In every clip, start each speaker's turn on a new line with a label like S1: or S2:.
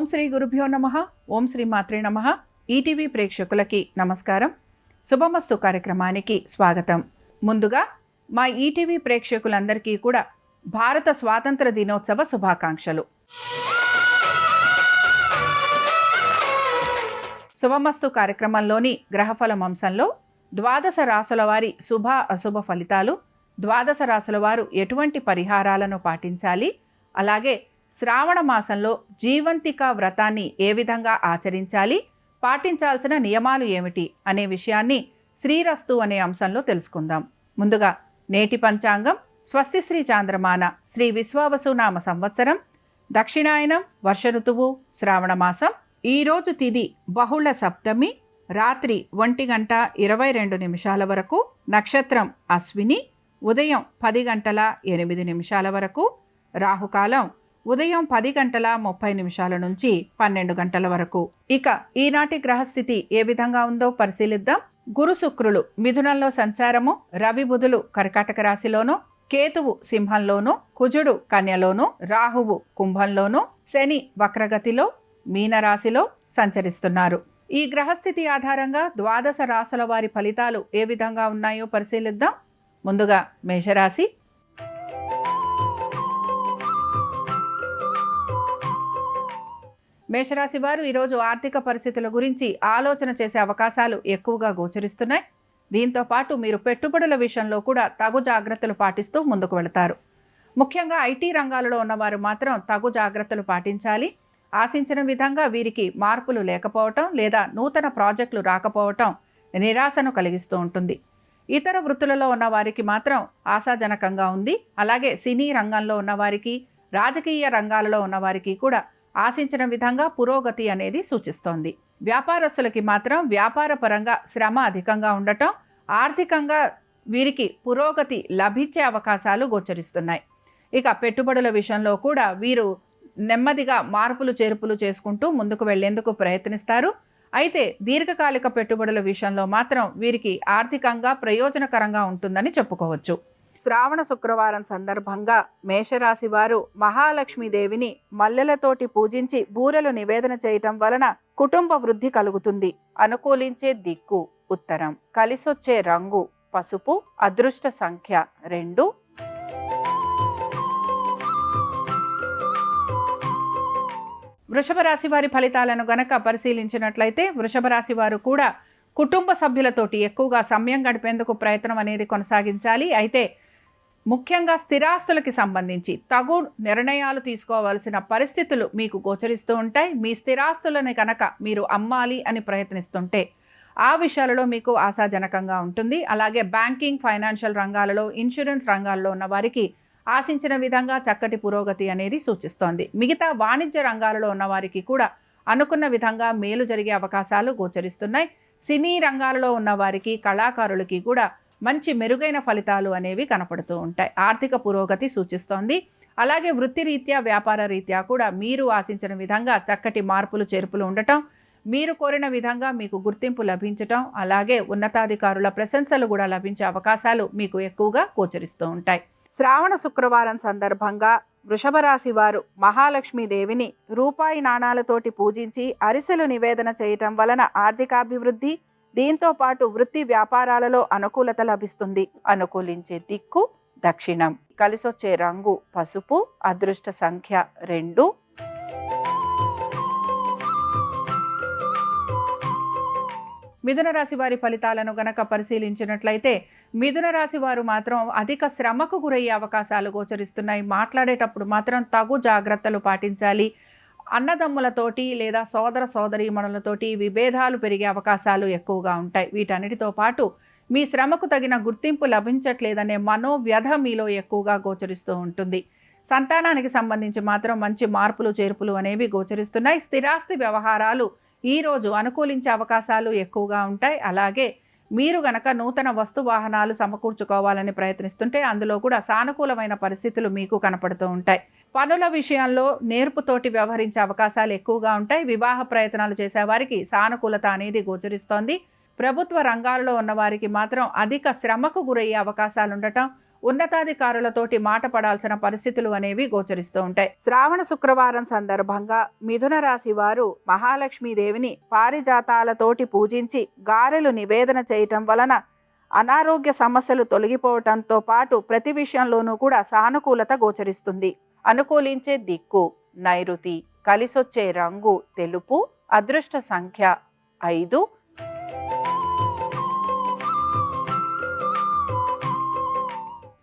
S1: శ్రీ గురుభ్యో నమః. ఓం శ్రీ మాత్రే నమః. ఈటీవీ ప్రేక్షకులకి నమస్కారం. శుభమస్తు కార్యక్రమానికి స్వాగతం. ముందుగా మా ఈటీవీ ప్రేక్షకులందరికీ కూడా భారత స్వాతంత్ర దినోత్సవ శుభాకాంక్షలు. శుభమస్తు కార్యక్రమంలోని గ్రహఫలం అంశంలో ద్వాదశ రాసుల వారి శుభ అశుభ ఫలితాలు, ద్వాదశ రాసుల వారు ఎటువంటి పరిహారాలను పాటించాలి, అలాగే శ్రావణ మాసంలో జీవంతిక వ్రతాన్ని ఏ విధంగా ఆచరించాలి, పాటించాల్సిన నియమాలు ఏమిటి అనే విషయాన్ని శ్రీరస్తు అనే అంశంలో తెలుసుకుందాం. ముందుగా నేటి పంచాంగం స్వస్తి శ్రీ చాంద్రమాన శ్రీ విశ్వావసునామ సంవత్సరం, దక్షిణాయనం, వర్ష ఋతువు, శ్రావణ మాసం. ఈరోజు తిథి బహుళ సప్తమి, రాత్రి 1:22 వరకు. నక్షత్రం అశ్విని, ఉదయం 10:08 వరకు. రాహుకాలం ఉదయం 10:30 నుంచి 12 వరకు. ఇక ఈనాటి గ్రహస్థితి ఏ విధంగా ఉందో పరిశీలిద్దాం. గురు శుక్రులు మిథునంలో సంచారము, రవి బుధులు కర్కాటక రాశిలోను, కేతువు సింహంలోను, కుజుడు కన్యలోను, రాహువు కుంభంలోను, శని వక్రగతిలో మీనరాశిలో సంచరిస్తున్నారు. ఈ గ్రహస్థితి ఆధారంగా ద్వాదశ రాశుల వారి ఫలితాలు ఏ విధంగా ఉన్నాయో పరిశీలిద్దాం. ముందుగా మేషరాశి. మేషరాశి వారు ఈరోజు ఆర్థిక పరిస్థితుల గురించి ఆలోచన చేసే అవకాశాలు ఎక్కువగా గోచరిస్తున్నాయి. దీంతో పాటు మీరు పెట్టుబడుల విషయంలో కూడా తగు జాగ్రత్తలు పాటిస్తూ ముందుకు వెళతారు. ముఖ్యంగా ఐటీ రంగాలలో ఉన్నవారు మాత్రం తగు జాగ్రత్తలు పాటించాలి. ఆశించిన విధంగా వీరికి మార్పులు లేకపోవటం లేదా నూతన ప్రాజెక్టులు రాకపోవటం నిరాశను కలిగిస్తూ ఉంటుంది. ఇతర వృత్తులలో ఉన్న వారికి మాత్రం ఆశాజనకంగా ఉంది. అలాగే సినీ రంగంలో ఉన్నవారికి, రాజకీయ రంగాలలో ఉన్నవారికి కూడా ఆశించిన విధంగా పురోగతి అనేది సూచిస్తోంది. వ్యాపారస్తులకి మాత్రం వ్యాపార పరంగా శ్రమ అధికంగా ఉండటం, ఆర్థికంగా వీరికి పురోగతి లభించే అవకాశాలు గోచరిస్తున్నాయి. ఇక పెట్టుబడుల విషయంలో కూడా వీరు నెమ్మదిగా మార్పులు చేర్పులు చేసుకుంటూ ముందుకు వెళ్లేందుకు ప్రయత్నిస్తారు. అయితే దీర్ఘకాలిక పెట్టుబడుల విషయంలో మాత్రం వీరికి ఆర్థికంగా ప్రయోజనకరంగా ఉంటుందని చెప్పుకోవచ్చు. శ్రావణ శుక్రవారం సందర్భంగా మేషరాశి వారు మహాలక్ష్మీదేవిని మల్లెలతోటి పూజించి బూరెలు నివేదన చేయటం వలన కుటుంబ వృద్ధి కలుగుతుంది. అనుకూలించే దిక్కు ఉత్తరం. కలిసొచ్చే రంగు పసుపు. అదృష్ట సంఖ్య 2. వృషభ రాశి వారి ఫలితాలను గనక పరిశీలించినట్లయితే వృషభ రాశి వారు కూడా కుటుంబ సభ్యులతోటి ఎక్కువగా సమయం గడిపేందుకు ప్రయత్నం అనేది కొనసాగించాలి. అయితే ముఖ్యంగా స్థిరాస్తులకి సంబంధించి తగు నిర్ణయాలు తీసుకోవాల్సిన పరిస్థితులు మీకు గోచరిస్తూ ఉంటాయి. మీ స్థిరాస్తులని కనుక మీరు అమ్మాలి అని ప్రయత్నిస్తుంటే ఆ విషయాలలో మీకు ఆశాజనకంగా ఉంటుంది. అలాగే బ్యాంకింగ్, ఫైనాన్షియల్ రంగాలలో, ఇన్సూరెన్స్ రంగాల్లో ఉన్న వారికి ఆశించిన విధంగా చక్కటి పురోగతి అనేది సూచిస్తోంది. మిగతా వాణిజ్య రంగాలలో ఉన్న వారికి కూడా అనుకున్న విధంగా మేలు జరిగే అవకాశాలు గోచరిస్తున్నాయి. సినీ రంగాలలో ఉన్న వారికి, కళాకారులకి కూడా మంచి మెరుగైన ఫలితాలు అనేవి కనపడుతూ ఉంటాయి. ఆర్థిక పురోగతి సూచిస్తోంది. అలాగే వృత్తిరీత్యా, వ్యాపార రీత్యా కూడా మీరు ఆశించిన విధంగా చక్కటి మార్పులు చేర్పులు ఉండటం, మీరు కోరిన విధంగా మీకు గుర్తింపు లభించటం, అలాగే ఉన్నతాధికారుల ప్రశంసలు కూడా లభించే అవకాశాలు మీకు ఎక్కువగా గోచరిస్తూ ఉంటాయి. శ్రావణ శుక్రవారం సందర్భంగా వృషభ రాశి వారు మహాలక్ష్మీదేవిని రూపాయి నాణాలతోటి పూజించి అరిసెలు నివేదన చేయటం వలన ఆర్థికాభివృద్ధి, దీంతో పాటు వృత్తి వ్యాపారాలలో అనుకూలత లభిస్తుంది. అనుకూలించే దిక్కు దక్షిణం. కలిసొచ్చే రంగు పసుపు. అదృష్ట సంఖ్య 2. మిథున రాశి వారి ఫలితాలను గనక పరిశీలించినట్లయితే మిథున రాశి వారు మాత్రం అధిక శ్రమకు గురయ్యే అవకాశాలు గోచరిస్తున్నాయి. మాట్లాడేటప్పుడు మాత్రం తగు జాగ్రత్తలు పాటించాలి. అన్నదమ్ములతోటి లేదా సోదర సోదరీమణులతోటి విభేదాలు పెరిగే అవకాశాలు ఎక్కువగా ఉంటాయి. వీటన్నిటితో పాటు మీ శ్రమకు తగిన గుర్తింపు లభించట్లేదనే మనోవ్యధ మీలో ఎక్కువగా గోచరిస్తూ ఉంటుంది. సంతానానికి సంబంధించి మాత్రం మంచి మార్పులు చేర్పులు అనేవి గోచరిస్తున్నాయి. స్థిరాస్తి వ్యవహారాలు ఈరోజు అనుకూలించే అవకాశాలు ఎక్కువగా ఉంటాయి. అలాగే మీరు గనక నూతన వస్తు వాహనాలు సమకూర్చుకోవాలని ప్రయత్నిస్తుంటే అందులో కూడా సానుకూలమైన పరిస్థితులు మీకు కనపడుతూ ఉంటాయి. పనుల విషయంలో నేర్పుతోటి వ్యవహరించే అవకాశాలు ఎక్కువగా ఉంటాయి. వివాహ ప్రయత్నాలు చేసేవారికి సానుకూలత అనేది గోచరిస్తోంది. ప్రభుత్వ రంగాలలో ఉన్నవారికి మాత్రం అధిక శ్రమకు గురయ్యే అవకాశాలు ఉండటం, ఉన్నతాధికారులతోటి మాట పడాల్సిన పరిస్థితులు అనేవి గోచరిస్తూ ఉంటాయి. శ్రావణ శుక్రవారం సందర్భంగా మిథున రాశి వారు మహాలక్ష్మీదేవిని పారిజాతాలతోటి పూజించి గారెలు నివేదన చేయటం వలన అనారోగ్య సమస్యలు తొలగిపోవటంతో పాటు ప్రతి విషయంలోనూ కూడా సానుకూలత గోచరిస్తుంది. అనుకూలించే దిక్కు నైరుతి, కలిసొచ్చే రంగు తెలుపు, అదృష్ట సంఖ్య 5.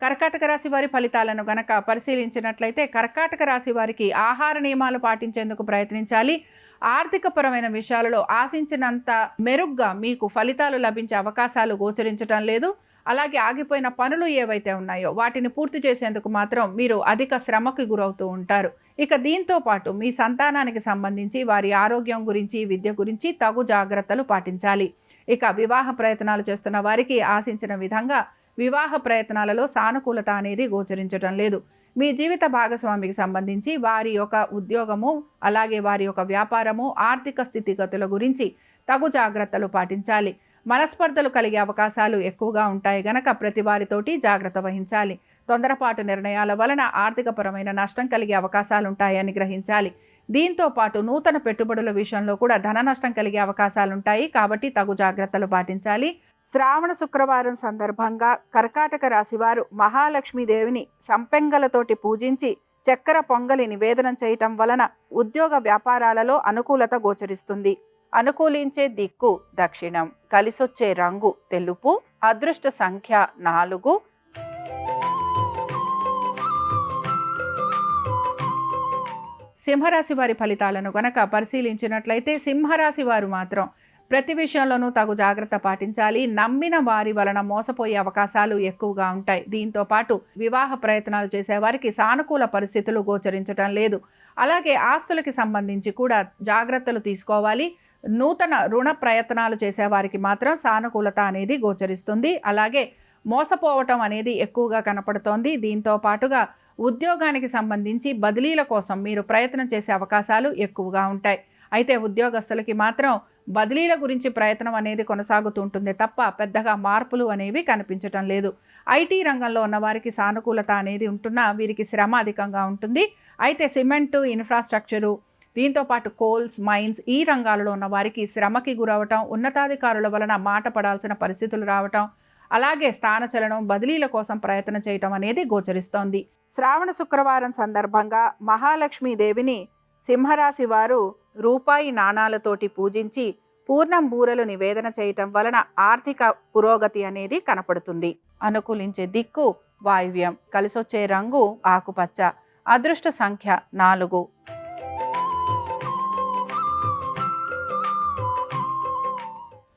S1: కర్కాటక రాశి వారి ఫలితాలను గనక పరిశీలించినట్లయితే కర్కాటక రాశి వారికి ఆహార నియమాలు పాటించేందుకు ప్రయత్నించాలి. ఆర్థికపరమైన విషయాలలో ఆశించినంత మెరుగ్గా మీకు ఫలితాలు లభించే అవకాశాలు గోచరించడం లేదు. అలాగే ఆగిపోయిన పనులు ఏవైతే ఉన్నాయో వాటిని పూర్తి చేసేందుకు మాత్రం మీరు అధిక శ్రమకు గురవుతూ ఉంటారు. ఇక దీంతో పాటు మీ సంతానానికి సంబంధించి వారి ఆరోగ్యం గురించి, విద్య గురించి తగు జాగ్రత్తలు పాటించాలి. ఇక వివాహ ప్రయత్నాలు చేస్తున్న వారికి ఆశించిన విధంగా వివాహ ప్రయత్నాలలో సానుకూలత అనేది గోచరించడం లేదు. మీ జీవిత భాగస్వామికి సంబంధించి వారి యొక్క ఉద్యోగము, అలాగే వారి యొక్క వ్యాపారము, ఆర్థిక స్థితిగతుల గురించి తగు జాగ్రత్తలు పాటించాలి. మనస్పర్ధలు కలిగే అవకాశాలు ఎక్కువగా ఉంటాయి గనక ప్రతి వారితోటి జాగ్రత్త వహించాలి. తొందరపాటు నిర్ణయాల వలన ఆర్థికపరమైన నష్టం కలిగే అవకాశాలు ఉంటాయని గ్రహించాలి. దీంతో పాటు నూతన పెట్టుబడుల విషయంలో కూడా ధన నష్టం కలిగే అవకాశాలుంటాయి కాబట్టి తగు జాగ్రత్తలు పాటించాలి. శ్రావణ శుక్రవారం సందర్భంగా కర్కాటక రాశివారు మహాలక్ష్మీదేవిని సంపెంగలతోటి పూజించి చక్కెర పొంగలి నివేదనం చేయటం వలన ఉద్యోగ వ్యాపారాలలో అనుకూలత గోచరిస్తుంది. అనుకూలించే దిక్కు దక్షిణం, కలిసొచ్చే రంగు తెలుపు, అదృష్ట సంఖ్య 4. సింహరాశి వారి ఫలితాలను గనక పరిశీలించినట్లయితే సింహరాశి వారు మాత్రం ప్రతి విషయంలోనూ తగు జాగ్రత్త పాటించాలి. నమ్మిన వారి వలన మోసపోయే అవకాశాలు ఎక్కువగా ఉంటాయి. దీంతో పాటు వివాహ ప్రయత్నాలు చేసేవారికి సానుకూల పరిస్థితులు గోచరించడం లేదు. అలాగే ఆస్తులకి సంబంధించి కూడా జాగ్రత్తలు తీసుకోవాలి. నూతన రుణ ప్రయత్నాలు చేసేవారికి మాత్రం సానుకూలత అనేది గోచరిస్తుంది. అలాగే మోసపోవటం అనేది ఎక్కువగా కనపడుతోంది. దీంతో పాటుగా ఉద్యోగానికి సంబంధించి బదిలీల కోసం మీరు ప్రయత్నం చేసే అవకాశాలు ఎక్కువగా ఉంటాయి. అయితే ఉద్యోగస్తులకి మాత్రం బదిలీల గురించి ప్రయత్నం అనేది కొనసాగుతుంటుంది తప్ప పెద్దగా మార్పులు అనేవి కనిపించటం లేదు. ఐటీ రంగంలో ఉన్న వారికి సానుకూలత అనేది ఉంటున్నా వీరికి శ్రమ అధికంగా ఉంటుంది. అయితే సిమెంటు, ఇన్ఫ్రాస్ట్రక్చరు, దీంతోపాటు కోల్స్, మైన్స్ ఈ రంగాలలో ఉన్న వారికి శ్రమకి గురవటం, ఉన్నతాధికారుల వలన మాట పడాల్సిన పరిస్థితులు రావటం, అలాగే స్థానచలనం, బదిలీల కోసం ప్రయత్నం చేయటం అనేది గోచరిస్తోంది. శ్రావణ శుక్రవారం సందర్భంగా మహాలక్ష్మీదేవిని సింహరాశి వారు రూపాయి నాణాలతోటి పూజించి పూర్ణం బూరలు నివేదన చేయటం వలన ఆర్థిక పురోగతి అనేది కనపడుతుంది. అనుకూలించే దిక్కు వాయువ్యం, కలిసొచ్చే రంగు ఆకుపచ్చ, అదృష్ట సంఖ్య 4.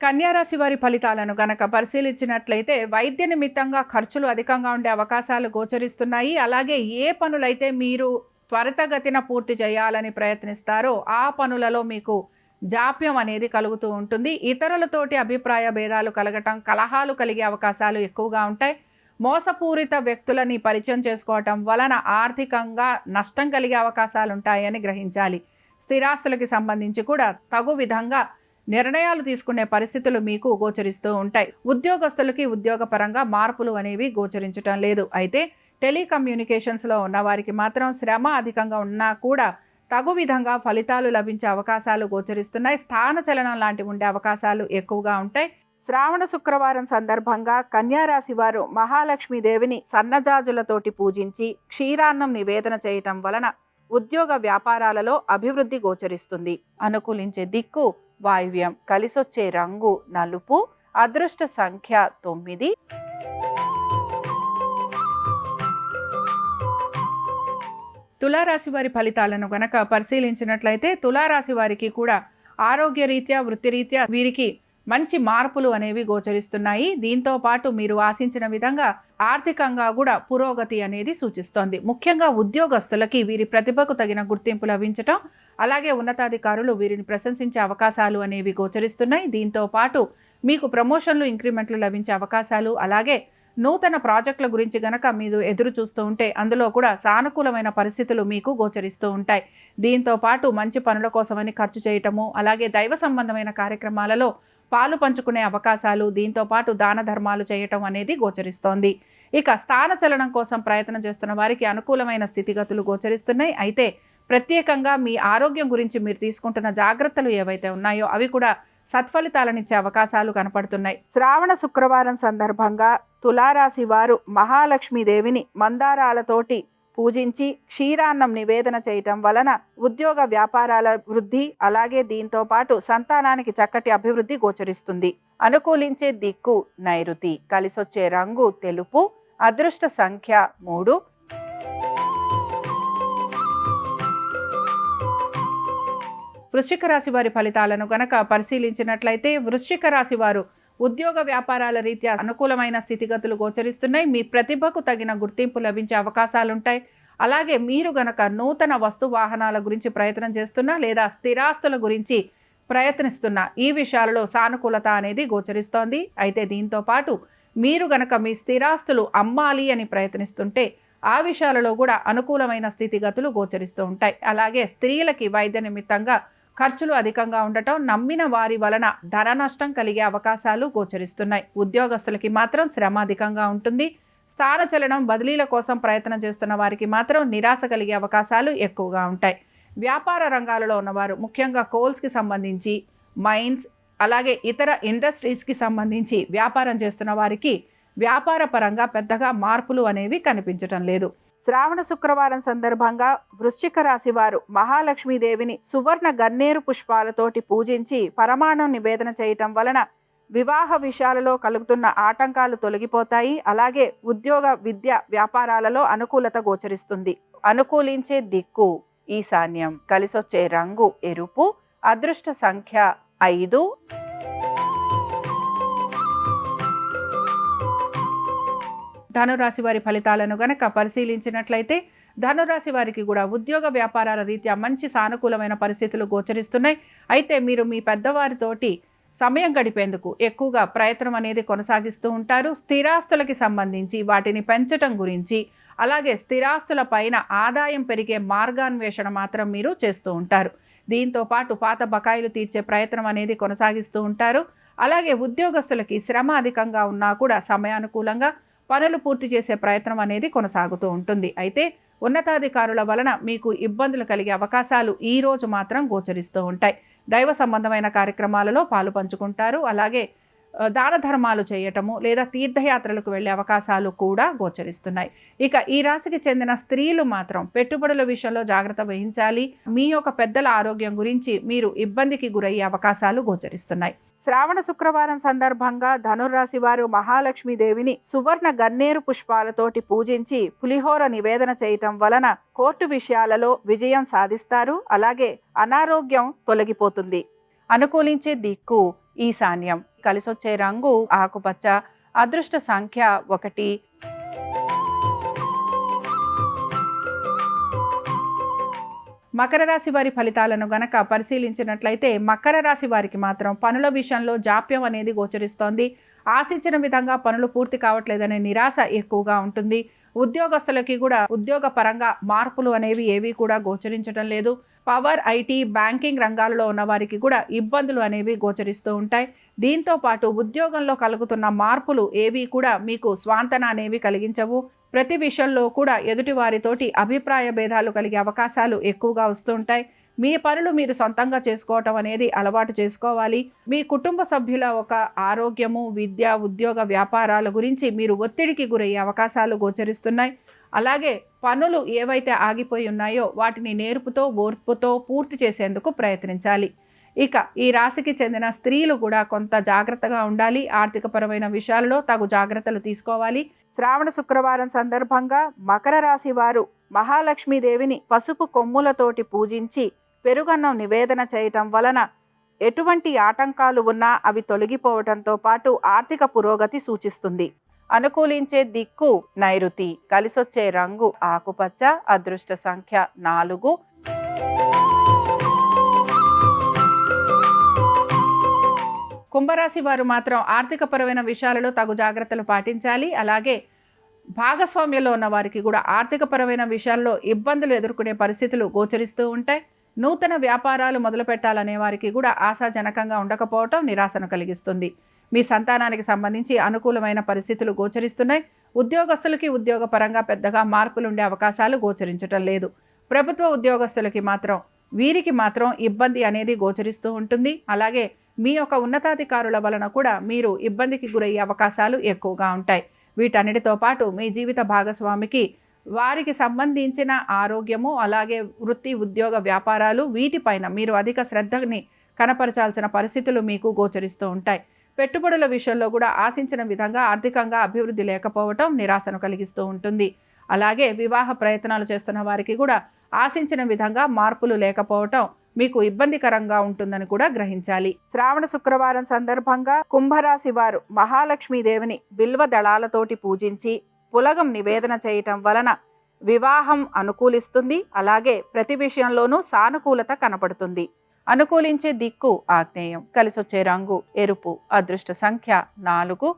S1: కన్యారాశి వారి ఫలితాలను గనక పరిశీలించినట్లయితే వైద్య నిమిత్తంగా ఖర్చులు అధికంగా ఉండే అవకాశాలు గోచరిస్తున్నాయి. అలాగే ఏ పనులైతే మీరు త్వరితగతిన పూర్తి చేయాలని ప్రయత్నిస్తారో ఆ పనులలో మీకు జాప్యం అనేది కలుగుతూ ఉంటుంది. ఇతరులతోటి అభిప్రాయ భేదాలు కలగటం, కలహాలు కలిగే అవకాశాలు ఎక్కువగా ఉంటాయి. మోసపూరిత వ్యక్తులని పరిచయం చేసుకోవటం వలన ఆర్థికంగా నష్టం కలిగే అవకాశాలు ఉంటాయని గ్రహించాలి. స్థిరాస్తులకి సంబంధించి కూడా తగు విధంగా నిర్ణయాలు తీసుకునే పరిస్థితులు మీకు గోచరిస్తూ ఉంటాయి. ఉద్యోగస్తులకి ఉద్యోగపరంగా మార్పులు అనేవి గోచరించటం లేదు. అయితే టెలికమ్యూనికేషన్స్లో ఉన్న వారికి మాత్రం శ్రమ అధికంగా ఉన్నా కూడా తగు విధంగా ఫలితాలు లభించే అవకాశాలు గోచరిస్తున్నాయి. స్థానచలనం లాంటివి ఉండే అవకాశాలు ఎక్కువగా ఉంటాయి. శ్రావణ శుక్రవారం సందర్భంగా కన్యారాశి వారు మహాలక్ష్మీదేవిని సన్నజాజులతోటి పూజించి క్షీరాన్నం నివేదన చేయటం వలన ఉద్యోగ వ్యాపారాలలో అభివృద్ధి గోచరిస్తుంది. అనుకూలించే దిక్కు వాయువ్యం, కలిసొచ్చే రంగు నలుపు, అదృష్ట సంఖ్య 9. తులారాశి వారి ఫలితాలను గనక పరిశీలించినట్లయితే తులారాశి వారికి కూడా ఆరోగ్యరీత్యా, వృత్తిరీత్యా వీరికి మంచి మార్పులు అనేవి గోచరిస్తున్నాయి. దీంతో పాటు మీరు ఆశించిన విధంగా ఆర్థికంగా కూడా పురోగతి అనేది సూచిస్తోంది. ముఖ్యంగా ఉద్యోగస్తులకి వీరి ప్రతిభకు తగిన గుర్తింపు లభించటం, అలాగే ఉన్నతాధికారులు వీరిని ప్రశంసించే అవకాశాలు అనేవి గోచరిస్తున్నాయి. దీంతో పాటు మీకు ప్రమోషన్లు, ఇంక్రిమెంట్లు లభించే అవకాశాలు, అలాగే నూతన ప్రాజెక్టుల గురించి గనక మీరు ఎదురు చూస్తూ ఉంటే అందులో కూడా సానుకూలమైన పరిస్థితులు మీకు గోచరిస్తూ ఉంటాయి. దీంతో పాటు మంచి పనుల కోసమని ఖర్చు చేయటము, అలాగే దైవ సంబంధమైన కార్యక్రమాలలో పాలు పంచుకునే అవకాశాలు, దీంతో పాటు దాన ధర్మాలు చేయటం అనేది గోచరిస్తోంది. ఇక స్థానచలనం కోసం ప్రయత్నం చేస్తున్న వారికి అనుకూలమైన స్థితిగతులు గోచరిస్తున్నాయి. అయితే ప్రత్యేకంగా మీ ఆరోగ్యం గురించి మీరు తీసుకుంటున్న జాగ్రత్తలు ఏవైతే ఉన్నాయో అవి కూడా సత్ఫలితాలనిచ్చే అవకాశాలు కనపడుతున్నాయి. శ్రావణ శుక్రవారం సందర్భంగా తులారాశి వారు మహాలక్ష్మీదేవిని మందారాలతోటి పూజించి క్షీరాన్నం నివేదన చేయటం వలన ఉద్యోగ వ్యాపారాల వృద్ధి, అలాగే దీంతో పాటు సంతానానికి చక్కటి అభివృద్ధి గోచరిస్తుంది. అనుకూలించే దిక్కు నైరుతి, కలిసొచ్చే రంగు తెలుపు, అదృష్ట సంఖ్య 3. వృశ్చిక రాశి వారి ఫలితాలను గనక పరిశీలించినట్లయితే వృశ్చిక రాశి వారు ఉద్యోగ వ్యాపారాల రీత్యా అనుకూలమైన స్థితిగతులు గోచరిస్తున్నాయి. మీ ప్రతిభకు తగిన గుర్తింపు లభించే అవకాశాలుంటాయి. అలాగే మీరు గనక నూతన వస్తు వాహనాల గురించి ప్రయత్నం చేస్తున్నా లేదా స్థిరాస్తుల గురించి ప్రయత్నిస్తున్నా ఈ విషయాలలో సానుకూలత అనేది గోచరిస్తోంది. అయితే దీంతో పాటు మీరు గనక మీ స్థిరాస్తులు అమ్మాలి అని ప్రయత్నిస్తుంటే ఆ విషయాలలో కూడా అనుకూలమైన స్థితిగతులు గోచరిస్తూ ఉంటాయి. అలాగే స్త్రీలకి వైద్య నిమిత్తంగా ఖర్చులు అధికంగా ఉండటం, నమ్మిన వారి వలన ధన నష్టం కలిగే అవకాశాలు గోచరిస్తున్నాయి. ఉద్యోగస్తులకి మాత్రం శ్రమ అధికంగా ఉంటుంది. స్థానచలనం బదిలీల కోసం ప్రయత్నం చేస్తున్న వారికి మాత్రం నిరాశ కలిగే అవకాశాలు ఎక్కువగా ఉంటాయి. వ్యాపార రంగాలలో ఉన్నవారు ముఖ్యంగా కోల్స్కి సంబంధించి, మైన్స్, అలాగే ఇతర ఇండస్ట్రీస్కి సంబంధించి వ్యాపారం చేస్తున్న వారికి వ్యాపార పరంగా పెద్దగా మార్పులు అనేవి కనిపించటం లేదు. శ్రావణ శుక్రవారం సందర్భంగా వృశ్చిక రాశి వారు మహాలక్ష్మీదేవిని సువర్ణ గన్నేరు పుష్పాలతోటి పూజించి పరమాణం నివేదన చేయటం వలన వివాహ విషయాలలో కలుగుతున్న ఆటంకాలు తొలగిపోతాయి. అలాగే ఉద్యోగ, విద్య, వ్యాపారాలలో అనుకూలత గోచరిస్తుంది. అనుకూలించే దిక్కు ఈశాన్యం, కలిసొచ్చే రంగు ఎరుపు, అదృష్ట సంఖ్య 5. ధనురాశి వారి ఫలితాలను గనక పరిశీలించినట్లయితే ధనురాశి వారికి కూడా ఉద్యోగ వ్యాపారాల రీత్యా మంచి సానుకూలమైన పరిస్థితులు గోచరిస్తున్నాయి. అయితే మీరు మీ పెద్దవారితోటి సమయం గడిపేందుకు ఎక్కువగా ప్రయత్నం అనేది కొనసాగిస్తూ ఉంటారు. స్థిరాస్తులకి సంబంధించి వాటిని పెంచటం గురించి, అలాగే స్థిరాస్తుల పైన ఆదాయం పెరిగే మార్గాన్వేషణ మాత్రం మీరు చేస్తూ ఉంటారు. దీంతో పాటు పాత బకాయిలు తీర్చే ప్రయత్నం అనేది కొనసాగిస్తూ ఉంటారు. అలాగే ఉద్యోగస్తులకి శ్రమ అధికంగా ఉన్నా కూడా సమయానుకూలంగా పనులు పూర్తి చేసే ప్రయత్నం అనేది కొనసాగుతూ ఉంటుంది. అయితే ఉన్నతాధికారుల వలన మీకు ఇబ్బందులు కలిగే అవకాశాలు ఈ రోజు మాత్రం గోచరిస్తూ ఉంటాయి. దైవ సంబంధమైన కార్యక్రమాలలో పాలు పంచుకుంటారు. అలాగే దాన ధర్మాలు చేయటము లేదా తీర్థయాత్రలకు వెళ్ళే అవకాశాలు కూడా గోచరిస్తున్నాయి. ఇక ఈ రాశికి చెందిన స్త్రీలు మాత్రం పెట్టుబడుల విషయంలో జాగ్రత్త వహించాలి. మీ యొక్క పెద్దల ఆరోగ్యం గురించి మీరు ఇబ్బందికి గురయ్యే అవకాశాలు గోచరిస్తున్నాయి. శ్రావణ శుక్రవారం సందర్భంగా ధనుర్రాశి వారు మహాలక్ష్మీదేవిని సువర్ణ గన్నేరు పుష్పాలతోటి పూజించి పులిహోర నివేదన చేయటం వలన కోర్టు విషయాలలో విజయం సాధిస్తారు. అలాగే అనారోగ్యం తొలగిపోతుంది. అనుకూలించే దిక్కు ఈశాన్యం, కలిసొచ్చే రంగు ఆకుపచ్చ, అదృష్ట సంఖ్య 1. మకర రాశి వారి ఫలితాలను గనక పరిశీలించినట్లయితే మకర రాశి వారికి మాత్రం పనుల విషయంలో జాప్యం అనేది గోచరిస్తోంది. ఆశించిన విధంగా పనులు పూర్తి కావట్లేదనే నిరాశ ఎక్కువగా ఉంటుంది. ఉద్యోగస్తులకి కూడా ఉద్యోగ పరంగా మార్పులు అనేవి ఏవి కూడా గోచరించడం లేదు. పవర్, ఐటీ, బ్యాంకింగ్ రంగాలలో ఉన్న వారికి కూడా ఇబ్బందులు అనేవి గోచరిస్తూ ఉంటాయి. దీంతో పాటు ఉద్యోగంలో కలుగుతున్న మార్పులు ఏవి కూడా మీకు స్వాంతన అనేవి కలిగించవు. ప్రతి విషయంలో కూడా ఎదుటి వారితోటి అభిప్రాయ భేదాలు కలిగే అవకాశాలు ఎక్కువగా వస్తూ ఉంటాయి. మీ పనులు మీరు సొంతంగా చేసుకోవటం అనేది అలవాటు చేసుకోవాలి. మీ కుటుంబ సభ్యుల ఒక ఆరోగ్యము, విద్య, ఉద్యోగ, వ్యాపారాల గురించి మీరు ఒత్తిడికి గురయ్యే అవకాశాలు గోచరిస్తున్నాయి. అలాగే పనులు ఏవైతే ఆగిపోయి ఉన్నాయో వాటిని నేర్పుతో, ఓర్పుతో పూర్తి చేసేందుకు ప్రయత్నించాలి. ఇక ఈ రాశికి చెందిన స్త్రీలు కూడా కొంత జాగ్రత్తగా ఉండాలి. ఆర్థికపరమైన విషయాలలో తగు జాగ్రత్తలు తీసుకోవాలి. శ్రావణ శుక్రవారం సందర్భంగా మకర రాశి వారు మహాలక్ష్మీదేవిని పసుపు కొమ్ములతోటి పూజించి పెరుగన్నం నివేదన చేయటం వలన ఎటువంటి ఆటంకాలు ఉన్నా అవి తొలగిపోవడంతో పాటు ఆర్థిక పురోగతి సూచిస్తుంది. అనుకూలించే దిక్కు నైరుతి, కలిసొచ్చే రంగు ఆకుపచ్చ, అదృష్ట సంఖ్య 4. కుంభరాశి వారు మాత్రం ఆర్థికపరమైన విషయాలలో తగు జాగ్రత్తలు పాటించాలి. అలాగే భాగస్వామ్యంలో ఉన్న వారికి కూడా ఆర్థికపరమైన విషయాల్లో ఇబ్బందులు ఎదుర్కొనే పరిస్థితులు గోచరిస్తూ ఉంటాయి. నూతన వ్యాపారాలు మొదలుపెట్టాలనే వారికి కూడా ఆశాజనకంగా ఉండకపోవటం నిరాశను కలిగిస్తుంది. మీ సంతానానికి సంబంధించి అనుకూలమైన పరిస్థితులు గోచరిస్తున్నాయి. ఉద్యోగస్తులకి ఉద్యోగపరంగా పెద్దగా మార్పులుండే అవకాశాలు గోచరించటం లేదు. ప్రభుత్వ ఉద్యోగస్తులకి మాత్రం వీరికి మాత్రం ఇబ్బంది అనేది గోచరిస్తూ ఉంటుంది. అలాగే మీ యొక్క ఉన్నతాధికారుల వలన కూడా మీరు ఇబ్బందికి గురయ్యే అవకాశాలు ఎక్కువగా ఉంటాయి. వీటన్నిటితో పాటు మీ జీవిత భాగస్వామికి వారికి సంబంధించిన ఆరోగ్యము, అలాగే వృత్తి, ఉద్యోగ, వ్యాపారాలు వీటిపైన మీరు అధిక శ్రద్ధని కనపరచాల్సిన పరిస్థితులు మీకు గోచరిస్తూ ఉంటాయి. పెట్టుబడుల విషయంలో కూడా ఆశించిన విధంగా ఆర్థికంగా అభివృద్ధి లేకపోవటం నిరాశను కలిగిస్తూ ఉంటుంది. అలాగే వివాహ ప్రయత్నాలు చేస్తున్న వారికి కూడా ఆశించిన విధంగా మార్పులు లేకపోవటం మీకు ఇబ్బందికరంగా ఉంటుందని కూడా గ్రహించాలి. శ్రావణ శుక్రవారం సందర్భంగా కుంభరాశి వారు మహాలక్ష్మీదేవిని బిల్వ దళాలతోటి పూజించి పులగం నివేదన చేయటం వలన వివాహం అనుకూలిస్తుంది. అలాగే ప్రతి విషయంలోనూ సానుకూలత కనపడుతుంది. అనుకూలించే దిక్కు ఆగ్నేయం. కలిసొచ్చే రంగు ఎరుపు. అదృష్ట సంఖ్య 4.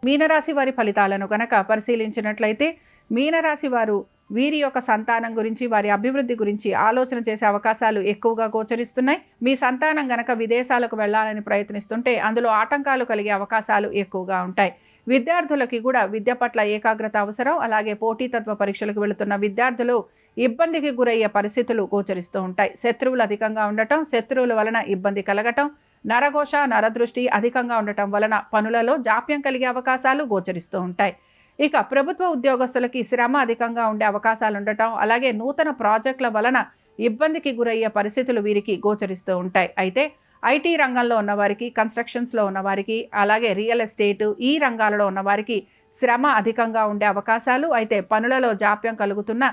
S1: మీనరాశి వారి ఫలితాలను కనుక పరిశీలించినట్లయితే మీనరాశి వారు వీరి యొక్క సంతానం గురించి, వారి అభివృద్ధి గురించి ఆలోచన చేసే అవకాశాలు ఎక్కువగా గోచరిస్తున్నాయి. మీ సంతానం గనక విదేశాలకు వెళ్ళాలని ప్రయత్నిస్తుంటే అందులో ఆటంకాలు కలిగే అవకాశాలు ఎక్కువగా ఉంటాయి. విద్యార్థులకి కూడా విద్య పట్ల ఏకాగ్రత అవసరం. అలాగే పోటీతత్వ పరీక్షలకు వెళుతున్న విద్యార్థులు ఇబ్బందికి గురయ్యే పరిస్థితులు గోచరిస్తూ ఉంటాయి. శత్రువులు అధికంగా ఉండటం, శత్రువుల వలన ఇబ్బంది కలగటం, నరఘోష, నరదృష్టి అధికంగా ఉండటం వలన పనులలో జాప్యం కలిగే అవకాశాలు గోచరిస్తూ ఉంటాయి. ఇక ప్రభుత్వ ఉద్యోగస్తులకి శ్రమ అధికంగా ఉండే అవకాశాలు ఉండటం, అలాగే నూతన ప్రాజెక్టుల వలన ఇబ్బందికి గురయ్యే పరిస్థితులు వీరికి గోచరిస్తూ ఉంటాయి. అయితే ఐటీ రంగంలో ఉన్నవారికి, కన్స్ట్రక్షన్స్లో ఉన్నవారికి, అలాగే రియల్ ఎస్టేట్ ఈ రంగాలలో ఉన్నవారికి శ్రమ అధికంగా ఉండే అవకాశాలు, అయితే పనులలో జాప్యం కలుగుతున్న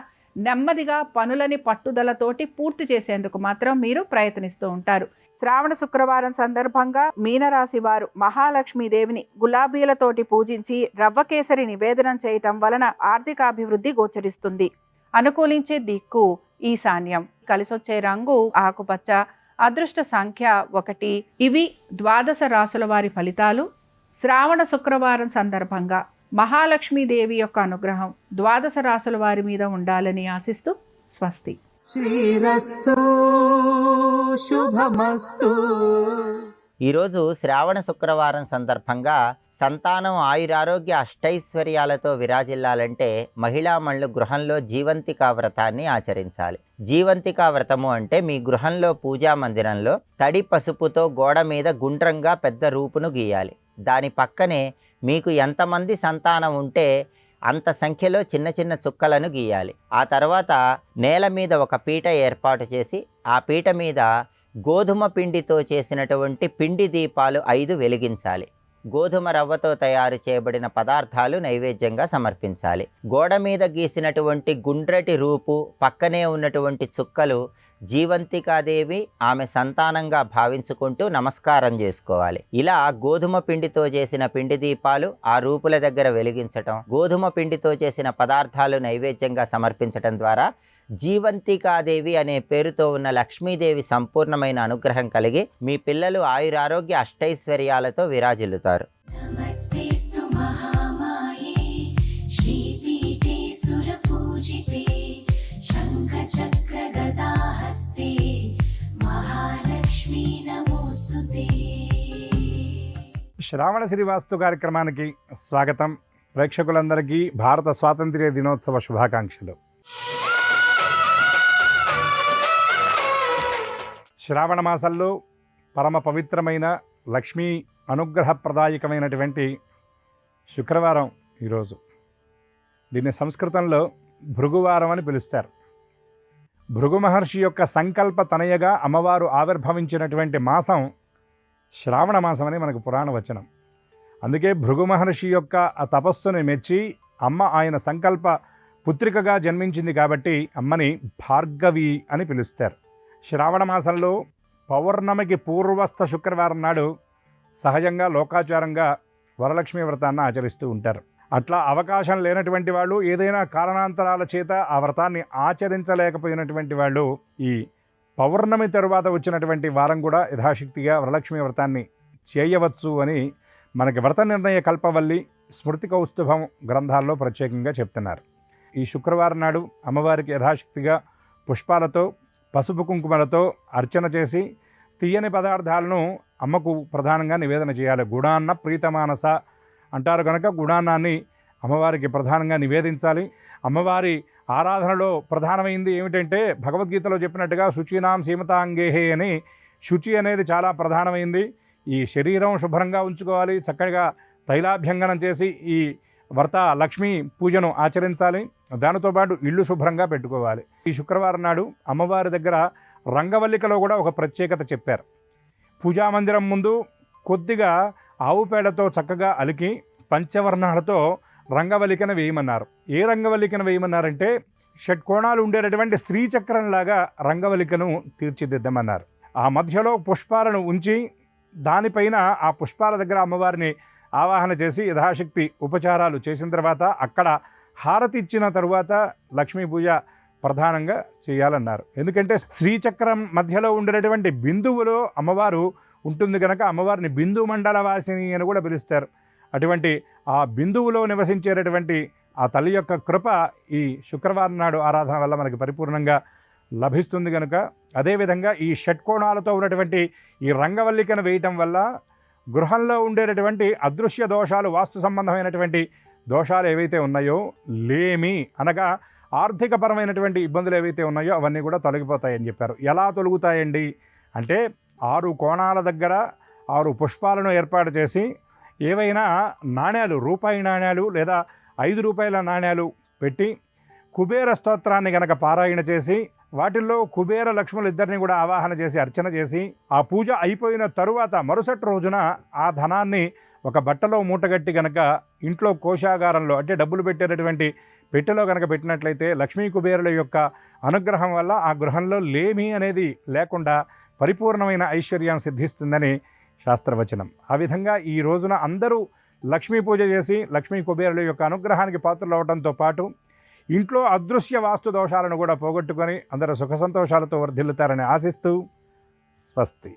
S1: నెమ్మదిగా పనులని పట్టుదలతోటి పూర్తి చేసేందుకు మాత్రం మీరు ప్రయత్నిస్తూ ఉంటారు. శ్రావణ శుక్రవారం సందర్భంగా మీనరాశి వారు మహాలక్ష్మీదేవిని గులాబీలతోటి పూజించి రవ్వకేసరి నివేదనం చేయటం వలన ఆర్థికాభివృద్ధి గోచరిస్తుంది. అనుకూలించే దిక్కు ఈశాన్యం. కలిసొచ్చే రంగు ఆకుపచ్చ. అదృష్ట సంఖ్య 1. ఇవి ద్వాదశ రాశుల వారి ఫలితాలు. శ్రావణ శుక్రవారం సందర్భంగా మహాలక్ష్మీదేవి యొక్క అనుగ్రహం ద్వాదశ రాశుల వారి మీద ఉండాలని ఆశిస్తూ స్వస్తి.
S2: శ్రీరస్తు శుభమస్తు.
S3: ఈరోజు శ్రావణ శుక్రవారం సందర్భంగా సంతానం ఆయురారోగ్య అష్టైశ్వర్యాలతో విరాజిల్లాలంటే మహిళామణులు గృహంలో జీవంతికా వ్రతాన్ని ఆచరించాలి. జీవంతికా వ్రతము అంటే మీ గృహంలో పూజా మందిరంలో తడి పసుపుతో గోడ మీద గుండ్రంగా పెద్ద రూపును గీయాలి. దాని పక్కనే మీకు ఎంతమంది సంతానం ఉంటే అంత సంఖ్యలో చిన్న చిన్న చుక్కలను గీయాలి. ఆ తర్వాత నేల మీద ఒక పీట ఏర్పాటు చేసి ఆ పీట మీద గోధుమ పిండితో చేసినటువంటి పిండి దీపాలు 5 వెలిగించాలి. గోధుమ రవ్వతో తయారు చేయబడిన పదార్థాలు నైవేద్యంగా సమర్పించాలి. గోడ మీద గీసినటువంటి గుండ్రటి రూపు పక్కనే ఉన్నటువంటి చుక్కలు జీవంతికాదేవి ఆమె సంతానంగా భావించుకుంటూ నమస్కారం చేసుకోవాలి. ఇలా గోధుమ పిండితో చేసిన పిండి దీపాలు ఆ రూపుల దగ్గర వెలిగించటం, గోధుమ పిండితో చేసిన పదార్థాలు నైవేద్యంగా సమర్పించటం ద్వారా జీవంతికాదేవి అనే పేరుతో ఉన్న లక్ష్మీదేవి సంపూర్ణమైన అనుగ్రహం కలిగి మీ పిల్లలు ఆయురారోగ్య అష్టైశ్వర్యాలతో విరాజిల్లుతారు.
S4: శ్రావణ శ్రీవాస్తు కార్యక్రమానికి స్వాగతం. ప్రేక్షకులందరికీ భారత స్వాతంత్ర్య దినోత్సవ శుభాకాంక్షలు. శ్రావణ మాసంలో పరమ పవిత్రమైన లక్ష్మీ అనుగ్రహప్రదాయకమైనటువంటి శుక్రవారం ఈరోజు. దీన్ని సంస్కృతంలో భృగువారం అని పిలుస్తారు. భృగు మహర్షి యొక్క సంకల్ప తనయగా అమ్మవారు ఆవిర్భవించినటువంటి మాసం శ్రావణ మాసం అని మనకు పురాణ వచనం. అందుకే భృగు మహర్షి యొక్క ఆ తపస్సుని మెచ్చి అమ్మ ఆయన సంకల్ప పుత్రికగా జన్మించింది కాబట్టి అమ్మని భార్గవి అని పిలుస్తారు. శ్రావణ మాసంలో పౌర్ణమికి పూర్వస్థ శుక్రవారం నాడు సహజంగా లోకాచారంగా వరలక్ష్మి వ్రతాన్ని ఆచరిస్తూ ఉంటారు. అట్లా అవకాశం లేనటువంటి వాళ్ళు, ఏదైనా కారణాంతరాల చేత ఆ వ్రతాన్ని ఆచరించలేకపోయినటువంటి వాళ్ళు ఈ పౌర్ణమి తరువాత వచ్చినటువంటి వారం కూడా యథాశక్తిగా వరలక్ష్మి వ్రతాన్ని చేయవచ్చు అని మనకి వ్రత నిర్ణయ కల్పవల్లి, స్మృతి కౌస్తుభం గ్రంథాల్లో ప్రత్యేకంగా చెప్తున్నారు. ఈ శుక్రవారం నాడు అమ్మవారికి యథాశక్తిగా పుష్పాలతో పసుపు కుంకుమలతో అర్చన చేసి తీయని పదార్థాలను అమ్మకు ప్రధానంగా నివేదన చేయాలి. గుడాన్న ప్రీతమానస అంటారు కనుక గుడాన్నాన్ని అమ్మవారికి ప్రధానంగా నివేదించాలి. అమ్మవారి ఆరాధనలో ప్రధానమైంది ఏమిటంటే భగవద్గీతలో చెప్పినట్టుగా శుచీనాం సీమతాంగేహే అని శుచి అనేది చాలా ప్రధానమైంది. ఈ శరీరం శుభ్రంగా ఉంచుకోవాలి, చక్కగా తైలాభ్యంగనం చేసి ఈ వ్రత లక్ష్మీ పూజను ఆచరించాలి. దానితో పాటు ఇల్లు శుభ్రంగా పెట్టుకోవాలి. ఈ శుక్రవారం నాడు అమ్మవారి దగ్గర రంగవల్లికలో కూడా ఒక ప్రత్యేకత చెప్పారు. పూజామందిరం ముందు కొద్దిగా ఆవు పేడతో చక్కగా అలికి పంచవర్ణాలతో రంగవల్లికను వేయమన్నారు. ఏ రంగవల్లికను వేయమన్నారంటే షట్కోణాలు ఉండేటటువంటి శ్రీచక్రంలాగా రంగవల్లికను తీర్చిదిద్దమన్నారు. ఆ మధ్యలో పుష్పాలను ఉంచి దానిపైన ఆ పుష్పాల దగ్గర అమ్మవారిని ఆవాహన చేసి యథాశక్తి ఉపచారాలు చేసిన తర్వాత అక్కడ హారతి ఇచ్చిన తరువాత లక్ష్మీ పూజ ప్రధానంగా చేయాలన్నారు. ఎందుకంటే శ్రీచక్రం మధ్యలో ఉండేటటువంటి బిందువులో అమ్మవారు ఉంటుంది కనుక అమ్మవారిని బిందు మండల వాసిని అని కూడా పిలుస్తారు. అటువంటి ఆ బిందువులో నివసించేటటువంటి ఆ తల్లి యొక్క కృప ఈ శుక్రవారం నాడు ఆరాధన వల్ల మనకి పరిపూర్ణంగా లభిస్తుంది కనుక, అదేవిధంగా ఈ షట్కోణాలతో ఉన్నటువంటి ఈ రంగవల్లికను వేయటం వల్ల గృహంలో ఉండేటటువంటి అదృశ్య దోషాలు, వాస్తు సంబంధమైనటువంటి దోషాలు ఏవైతే ఉన్నాయో, లేమి అనగా ఆర్థికపరమైనటువంటి ఇబ్బందులు ఏవైతే ఉన్నాయో అవన్నీ కూడా తొలగిపోతాయని చెప్పారు. ఎలా తొలగుతాయండి అంటే 6 కోణాల దగ్గర 6 పుష్పాలను ఏర్పాటు చేసి ఏవైనా నాణ్యాలు, రూపాయి నాణ్యాలు లేదా 5 రూపాయల నాణ్యాలు పెట్టి కుబేర స్తోత్రాన్ని గనక పారాయణ చేసి వాటిల్లో కుబేర లక్ష్ములు ఇద్దరిని కూడా ఆవాహన చేసి అర్చన చేసి ఆ పూజ అయిపోయిన తరువాత మరుసటి రోజున ఆ ధనాన్ని ఒక బట్టలో మూటగట్టి గనక ఇంట్లో కోశాగారంలో అంటే డబ్బులు పెట్టేటటువంటి పెట్టెలో కనుక పెట్టినట్లయితే లక్ష్మీ కుబేరుల యొక్క అనుగ్రహం వల్ల ఆ గృహంలో లేమి అనేది లేకుండా పరిపూర్ణమైన ఐశ్వర్యం సిద్ధిస్తుందని శాస్త్రవచనం. ఆ విధంగా ఈ రోజున అందరూ లక్ష్మీ పూజ చేసి లక్ష్మీ కుబేరుల యొక్క అనుగ్రహానికి పాత్రలు అవడంతో పాటు ఇంట్లో అదృశ్య వాస్తు దోషాలను కూడా పోగొట్టుకొని అందరూ సుఖ సంతోషాలతో వర్ధిల్లుతారని ఆశిస్తూ స్వస్తి.